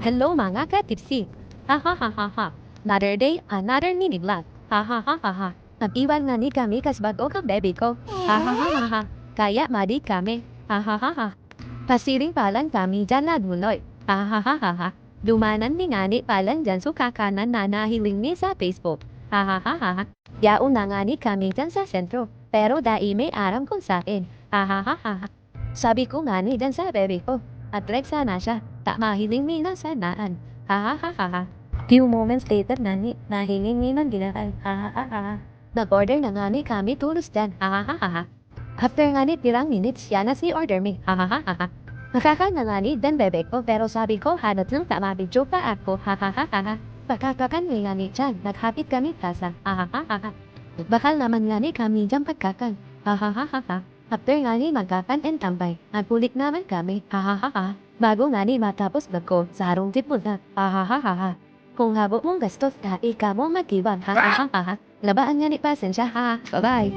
Hello mga ka-tipsy! Ha ha ha ha ha. Another day, another mini vlog. Ha ha ha ha ha. Nag-iwan nga ni kami kasbago ka baby ko. Ha ha ha ha ha. Kaya madi kami. Ha ha ha ha. Pasiring palang kami dyan na duloy. Ha ha ha ha ha. Dumanan ni ngani palang dyan sukakanan na nahiling ni sa Facebook. Ha ha ha ha ha. Yaon na nga ni kami dyan sa sentro. Pero dai may aram kung sa'kin. Ha ha ha ha ha. Sabi ko nga ni dyan sa baby ko. At Rex sana siya. Tak mahiling ni na sanaan. Ha ha ha ha ha. Few moments later nani, nahiling ni ng ginaan. Ha ha ha ha ha. Nag-order na nga ni kami tulos dyan. Ha ha ha ha ha. After nga ni pirang minutes, yan na si order me. Ha ha ha ha ha. Nakaka na nga ni dan bebe ko pero sabi ko hanat lang tama video pa ako. Ha ha ha ha ha. Pagkakakan nga ni dyan, naghapit kami kasa. Ha ha ha ha ha. Bakal naman nga ni kami dyan pagkakan. Ha ha ha ha ha. After nga ni magkakan and tambay, nagpulik naman kami. Ha ha ha ha. Bago nga ni matapos vlog ko, sa harong tipod na. Ha ha ha ha ha. Kung habo mong gastos ka, ika mo mag-iwan. Ha ha ha ha ha. Labaan nga ni pasensya ha. Bye-bye.